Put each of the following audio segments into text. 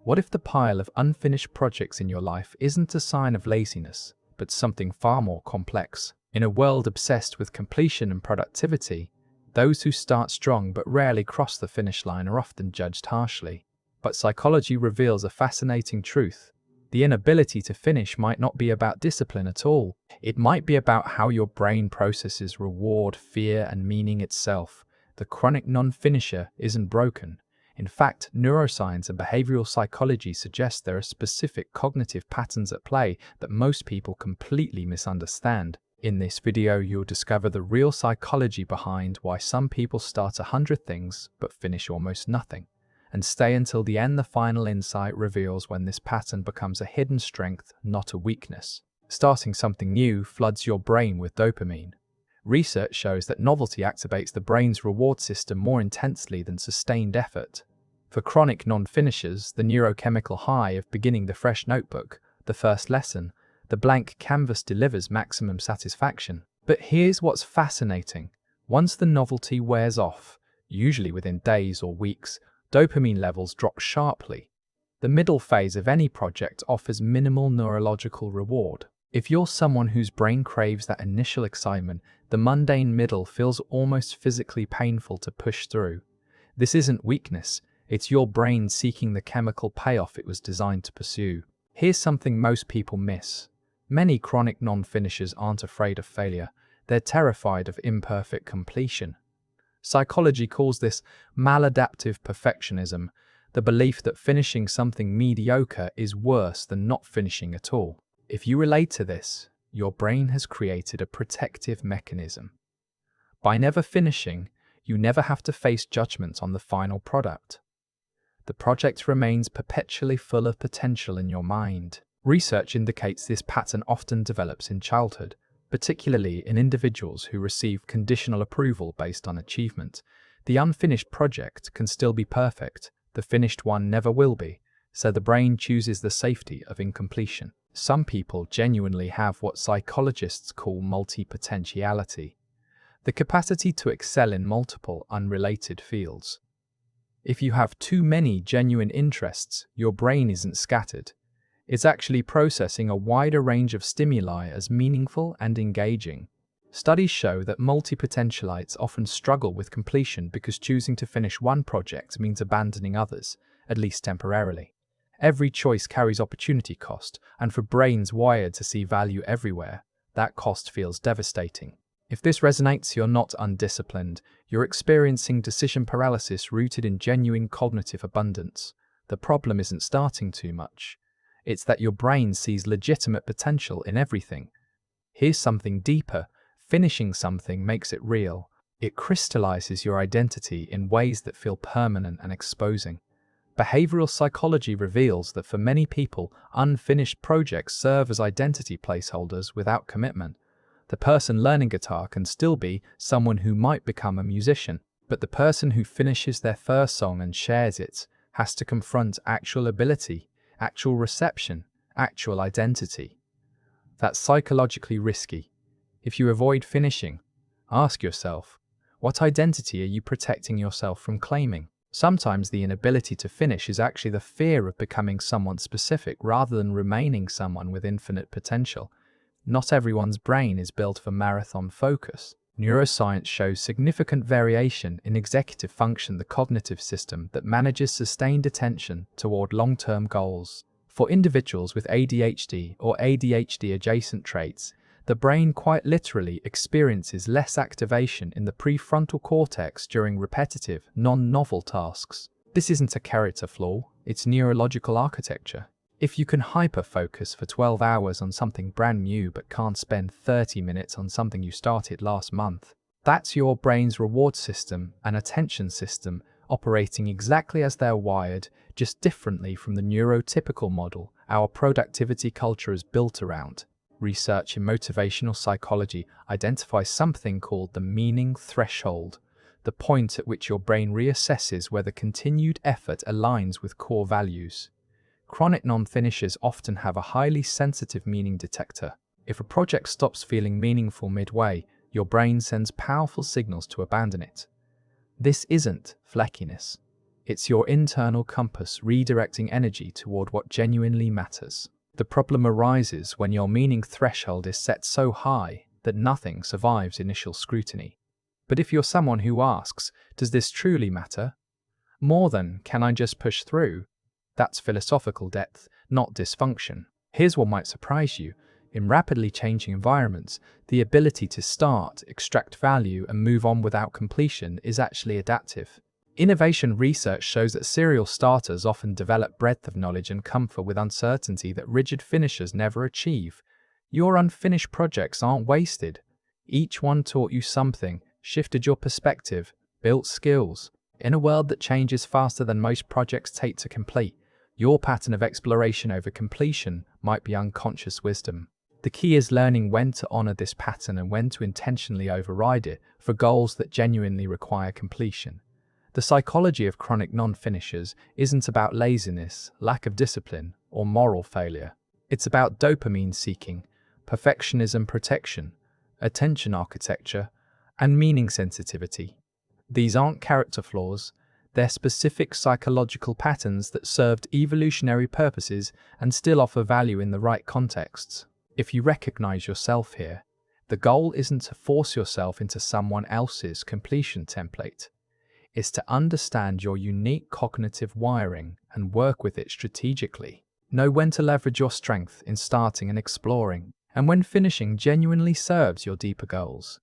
What if the pile of unfinished projects in your life isn't a sign of laziness, but something far more complex? In a world obsessed with completion and productivity, those who start strong but rarely cross the finish line are often judged harshly. But psychology reveals a fascinating truth. The inability to finish might not be about discipline at all. It might be about how your brain processes reward, fear, and meaning itself. The chronic non-finisher isn't broken. In fact, neuroscience and behavioral psychology suggest there are specific cognitive patterns at play that most people completely misunderstand. In this video, you'll discover the real psychology behind why some people start 100 things but finish almost nothing. And stay until the end. The final insight reveals when this pattern becomes a hidden strength, not a weakness. Starting something new floods your brain with dopamine. Research shows that novelty activates the brain's reward system more intensely than sustained effort. For chronic non-finishers, the neurochemical high of beginning the fresh notebook, the first lesson, the blank canvas delivers maximum satisfaction. But here's what's fascinating. Once the novelty wears off, usually within days or weeks, dopamine levels drop sharply. The middle phase of any project offers minimal neurological reward. If you're someone whose brain craves that initial excitement, the mundane middle feels almost physically painful to push through. This isn't weakness, it's your brain seeking the chemical payoff it was designed to pursue. Here's something most people miss. Many chronic non-finishers aren't afraid of failure, they're terrified of imperfect completion. Psychology calls this maladaptive perfectionism, the belief that finishing something mediocre is worse than not finishing at all. If you relate to this, your brain has created a protective mechanism. By never finishing, you never have to face judgment on the final product. The project remains perpetually full of potential in your mind. Research indicates this pattern often develops in childhood, particularly in individuals who receive conditional approval based on achievement. The unfinished project can still be perfect, the finished one never will be, so the brain chooses the safety of incompletion. Some people genuinely have what psychologists call multipotentiality, the capacity to excel in multiple unrelated fields. If you have too many genuine interests, your brain isn't scattered. It's actually processing a wider range of stimuli as meaningful and engaging. Studies show that multipotentialites often struggle with completion because choosing to finish one project means abandoning others, at least temporarily. Every choice carries opportunity cost, and for brains wired to see value everywhere, that cost feels devastating. If this resonates, you're not undisciplined. You're experiencing decision paralysis rooted in genuine cognitive abundance. The problem isn't starting too much. It's that your brain sees legitimate potential in everything. Here's something deeper. Finishing something makes it real. It crystallizes your identity in ways that feel permanent and exposing. Behavioral psychology reveals that for many people, unfinished projects serve as identity placeholders without commitment. The person learning guitar can still be someone who might become a musician, but the person who finishes their first song and shares it has to confront actual ability, actual reception, actual identity. That's psychologically risky. If you avoid finishing, ask yourself, what identity are you protecting yourself from claiming? Sometimes the inability to finish is actually the fear of becoming someone specific rather than remaining someone with infinite potential. Not everyone's brain is built for marathon focus. Neuroscience shows significant variation in executive function, the cognitive system that manages sustained attention toward long-term goals. For individuals with ADHD or ADHD-adjacent traits, the brain quite literally experiences less activation in the prefrontal cortex during repetitive, non-novel tasks. This isn't a character flaw, it's neurological architecture. If you can hyper-focus for 12 hours on something brand new but can't spend 30 minutes on something you started last month, that's your brain's reward system and attention system operating exactly as they're wired, just differently from the neurotypical model our productivity culture is built around. Research in motivational psychology identifies something called the meaning threshold, the point at which your brain reassesses whether continued effort aligns with core values. Chronic non-finishers often have a highly sensitive meaning detector. If a project stops feeling meaningful midway, your brain sends powerful signals to abandon it. This isn't fleckiness. It's your internal compass redirecting energy toward what genuinely matters. The problem arises when your meaning threshold is set so high that nothing survives initial scrutiny. But if you're someone who asks, does this truly matter? More than, can I just push through? That's philosophical depth, not dysfunction. Here's what might surprise you. In rapidly changing environments, the ability to start, extract value, and move on without completion is actually adaptive. Innovation research shows that serial starters often develop breadth of knowledge and comfort with uncertainty that rigid finishers never achieve. Your unfinished projects aren't wasted. Each one taught you something, shifted your perspective, built skills. In a world that changes faster than most projects take to complete, your pattern of exploration over completion might be unconscious wisdom. The key is learning when to honor this pattern and when to intentionally override it for goals that genuinely require completion. The psychology of chronic non-finishers isn't about laziness, lack of discipline, or moral failure. It's about dopamine seeking, perfectionism protection, attention architecture, and meaning sensitivity. These aren't character flaws, they're specific psychological patterns that served evolutionary purposes and still offer value in the right contexts. If you recognize yourself here, the goal isn't to force yourself into someone else's completion template. It's to understand your unique cognitive wiring and work with it strategically. Know when to leverage your strength in starting and exploring, and when finishing genuinely serves your deeper goals.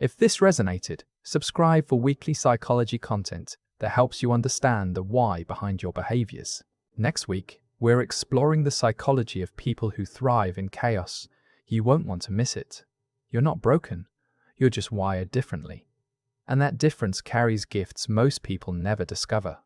If this resonated, subscribe for weekly psychology content that helps you understand the why behind your behaviors. Next week, we're exploring the psychology of people who thrive in chaos. You won't want to miss it. You're not broken. You're just wired differently. And that difference carries gifts most people never discover.